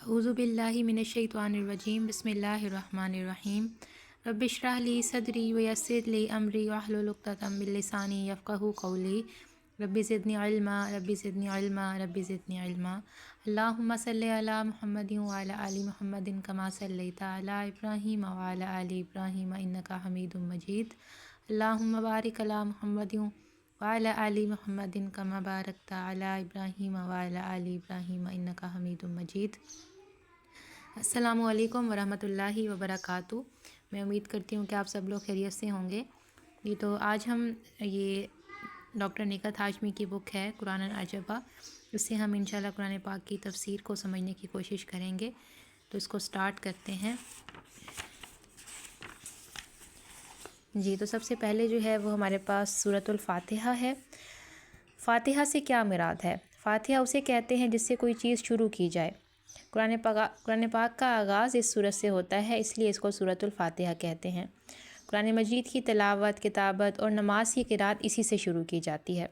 اعوذ باللہ من الشیطان الرجیم بسم اللہ الرحمن الرحیم رب اشرح لی صدری ویسر لی امری واحلل عقدۃ من لسانی یفقہوا قولی رب زدنی علما رب زدنی علما رب زدنی علما اللہم صلی علی محمد وعلی آل محمد کما صلیت علی ابراہیم وعلی آل ابراہیم انک حمید مجید اللہم بارک علی محمد وعلی آل محمد کما بارکت علی ابراہیم وعلی آل ابراہیم انک حمید مجید۔ السلام علیکم ورحمۃ اللہ وبرکاتہ۔ میں امید کرتی ہوں کہ آپ سب لوگ خیریت سے ہوں گے۔ تو آج ہم یہ ڈاکٹر نکہت ہاشمی کی بک ہے قرآن العجبہ، اس سے ہم انشاءاللہ قرآن پاک کی تفسیر کو سمجھنے کی کوشش کریں گے۔ تو اس کو سٹارٹ کرتے ہیں۔ جی، تو سب سے پہلے جو ہے وہ ہمارے پاس سورۃ الفاتحہ ہے۔ فاتحہ سے کیا مراد ہے؟ فاتحہ اسے کہتے ہیں جس سے کوئی چیز شروع کی جائے۔ قرآن پاک کا آغاز اس سورت سے ہوتا ہے، اس لیے اس کو سورۃ الفاتحہ کہتے ہیں۔ قرآن مجید کی تلاوت، کتابت اور نماز کی قرات اسی سے شروع کی جاتی ہے۔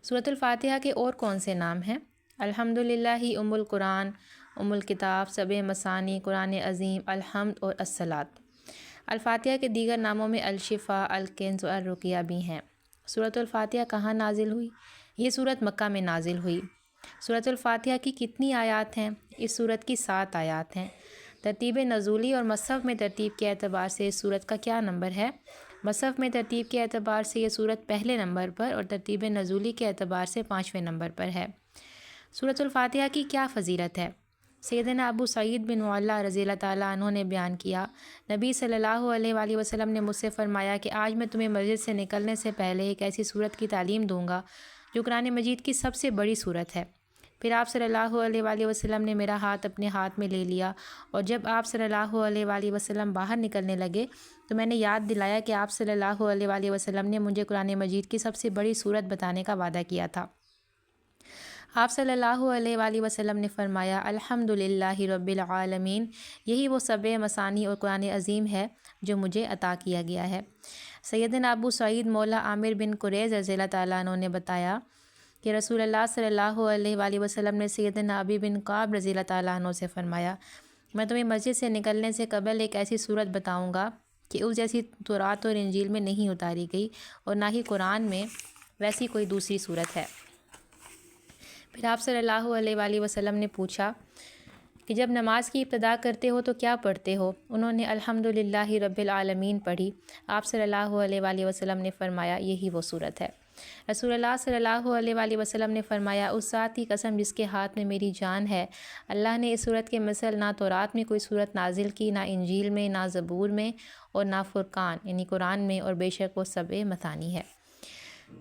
سورۃ الفاتحہ کے اور کون سے نام ہیں؟ الحمدللہ، ام القرآن، ام الکتاب، سبع مثانی، قرآن عظیم، الحمد اور الصلاۃ۔ الفاتحہ کے دیگر ناموں میں الشفا، الکنز اور الرقیہ بھی ہیں۔ سورۃ الفاتحہ کہاں نازل ہوئی؟ یہ سورت مکہ میں نازل ہوئی۔ سورۃ الفاتحہ کی کتنی آیات ہیں؟ اس سورت کی 7 آیات ہیں۔ ترتیب نزولی اور مصحف میں ترتیب کے اعتبار سے اس سورت کا کیا نمبر ہے؟ مصحف میں ترتیب کے اعتبار سے یہ سورت پہلے نمبر پر اور ترتیب نزولی کے اعتبار سے 5ویں نمبر پر ہے۔ سورۃ الفاتحہ کی کیا فضیلت ہے؟ سیدنا ابو سعید بن معلیٰ رضی اللہ تعالیٰ عنہ نے بیان کیا، نبی صلی اللہ علیہ وآلہ وسلم نے مجھ سے فرمایا کہ آج میں تمہیں مسجد سے نکلنے سے پہلے ایک ایسی سورت کی تعلیم دوں گا جو قرآن مجید کی سب سے بڑی سورت ہے۔ پھر آپ صلی اللہ علیہ وآلہ وسلم نے میرا ہاتھ اپنے ہاتھ میں لے لیا، اور جب آپ صلی اللہ علیہ وآلہ وسلم باہر نکلنے لگے تو میں نے یاد دلایا کہ آپ صلی اللہ علیہ وآلہ وسلم نے مجھے قرآن مجید کی سب سے بڑی سورت بتانے کا وعدہ کیا تھا۔ آپ صلی اللہ علیہ وآلہ وسلم نے فرمایا، الحمدللہ رب العالمین، یہی وہ سبع مثانی اور قرآن عظیم ہے جو مجھے عطا کیا گیا ہے۔ سیدنا ابو سعید مولا عامر بن قریظ رضی اللہ تعالیٰ عنہ نے بتایا کہ رسول اللہ صلی اللہ علیہ وآلہ وسلم نے سیدنا ابی بن کعب رضی اللہ تعالیٰ عنہ سے فرمایا، میں تمہیں مسجد سے نکلنے سے قبل ایک ایسی سورت بتاؤں گا کہ اس جیسی تورات اور انجیل میں نہیں اتاری گئی، اور نہ ہی قرآن میں ویسی کوئی دوسری سورت ہے۔ پھر آپ صلی اللہ علیہ وآلہ وسلم نے پوچھا کہ جب نماز کی ابتدا کرتے ہو تو کیا پڑھتے ہو؟ انہوں نے الحمدللہ رب العالمین پڑھی۔ آپ صلی اللہ علیہ وآلہ وسلم نے فرمایا، یہی وہ سورت ہے۔ رسول اللہ صلی اللہ علیہ وآلہ وسلم نے فرمایا، اس ذات کی قسم جس کے ہاتھ میں میری جان ہے، اللہ نے اس سورت کے مثل نہ تورات میں کوئی سورت نازل کی، نہ انجیل میں، نہ زبور میں، اور نہ فرقان یعنی قرآن میں، اور بے شک وہ سبع مثانی ہے۔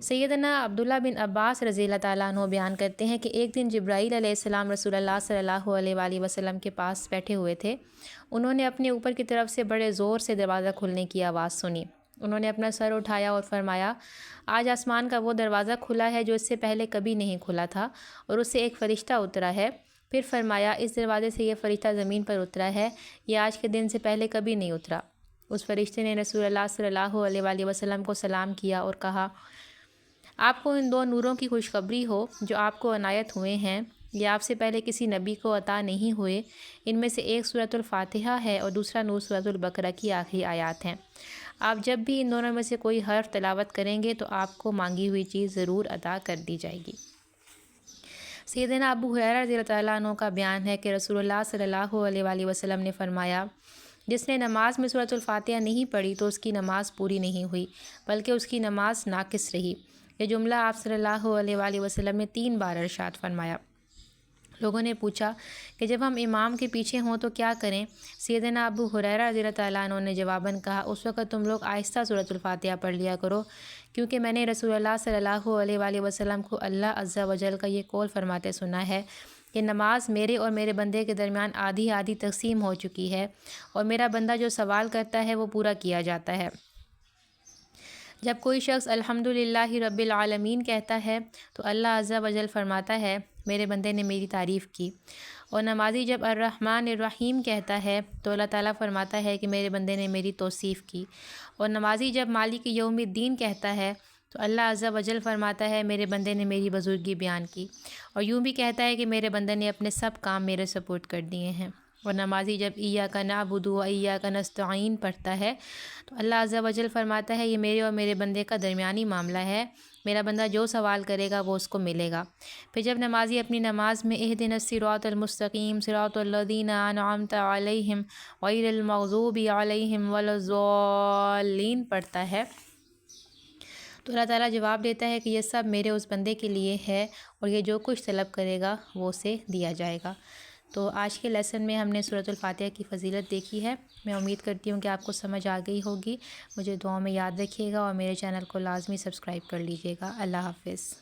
سیدنا عبداللہ بن عباس رضی اللہ تعالیٰ عنہ بیان کرتے ہیں کہ ایک دن جبرائیل علیہ السلام رسول اللہ صلی اللہ علیہ وآلہ وسلم کے پاس بیٹھے ہوئے تھے۔ انہوں نے اپنے اوپر کی طرف سے بڑے زور سے دروازہ کھلنے کی آواز سنی۔ انہوں نے اپنا سر اٹھایا اور فرمایا، آج آسمان کا وہ دروازہ کھلا ہے جو اس سے پہلے کبھی نہیں کھلا تھا، اور اس سے ایک فرشتہ اترا ہے۔ پھر فرمایا، اس دروازے سے یہ فرشتہ زمین پر اترا ہے، یہ آج کے دن سے پہلے کبھی نہیں اترا۔ اس فرشتے نے رسول اللہ صلی اللہ علیہ وآلہ وسلم کو سلام کیا اور کہا، آپ کو ان 2 نوروں کی خوشخبری ہو جو آپ کو عنایت ہوئے ہیں، یہ آپ سے پہلے کسی نبی کو عطا نہیں ہوئے۔ ان میں سے ایک سورۃ الفاتحہ ہے اور دوسرا نور سورۃ البقرہ کی آخری آیات ہیں۔ آپ جب بھی ان دونوں میں سے کوئی حرف تلاوت کریں گے تو آپ کو مانگی ہوئی چیز ضرور عطا کر دی جائے گی۔ سیدنا ابو ہریرہ رضی اللہ تعالیٰ عنہ کا بیان ہے کہ رسول اللہ صلی اللہ علیہ وآلہ وسلم نے فرمایا، جس نے نماز میں سورۃ الفاتحہ نہیں پڑھی تو اس کی نماز پوری نہیں ہوئی بلکہ اس کی نماز ناقص رہی۔ یہ جملہ آپ صلی اللہ علیہ وآلہ وسلم نے 3 بار ارشاد فرمایا۔ لوگوں نے پوچھا کہ جب ہم امام کے پیچھے ہوں تو کیا کریں؟ سیدنا ابو ہریرہ رضی اللہ تعالیٰ عنہ نے جواباً کہا، اس وقت تم لوگ آہستہ سورۃ الفاتحہ پڑھ لیا کرو، کیونکہ میں نے رسول اللہ صلی اللہ علیہ وآلہ وسلم کو اللہ عز و جل کا یہ قول فرماتے سنا ہے کہ نماز میرے اور میرے بندے کے درمیان آدھی آدھی تقسیم ہو چکی ہے، اور میرا بندہ جو سوال کرتا ہے وہ پورا کیا جاتا ہے۔ جب کوئی شخص الحمدللہ رب العالمین کہتا ہے تو اللہ عز و جل فرماتا ہے، میرے بندے نے میری تعریف کی، اور نمازی جب الرحمن الرحیم کہتا ہے تو اللہ تعالیٰ فرماتا ہے کہ میرے بندے نے میری توصیف کی، اور نمازی جب مالک یوم الدین کہتا ہے تو اللہ عز و جل فرماتا ہے میرے بندے نے میری بزرگی بیان کی، اور یوں بھی کہتا ہے کہ میرے بندے نے اپنے سب کام میرے سپورٹ کر دیے ہیں۔ اور نمازی جب ایاک نعبد و ایاک نستعین پڑھتا ہے تو اللہ عز و جل فرماتا ہے یہ میرے اور میرے بندے کا درمیانی معاملہ ہے، میرا بندہ جو سوال کرے گا وہ اس کو ملے گا۔ پھر جب نمازی اپنی نماز میں اہدنا الصراط المستقیم صراط الذین انعمت علیہم غیر المغضوب علیہم ولا الضالین پڑھتا ہے تو اللہ تعالیٰ جواب دیتا ہے کہ یہ سب میرے اس بندے کے لیے ہے، اور یہ جو کچھ طلب کرے گا وہ اسے دیا جائے گا۔ تو آج کے لیسن میں ہم نے سورۃ الفاتحہ کی فضیلت دیکھی ہے۔ میں امید کرتی ہوں کہ آپ کو سمجھ آ گئی ہوگی۔ مجھے دعاؤں میں یاد رکھیے گا اور میرے چینل کو لازمی سبسکرائب کر لیجیے گا۔ اللہ حافظ۔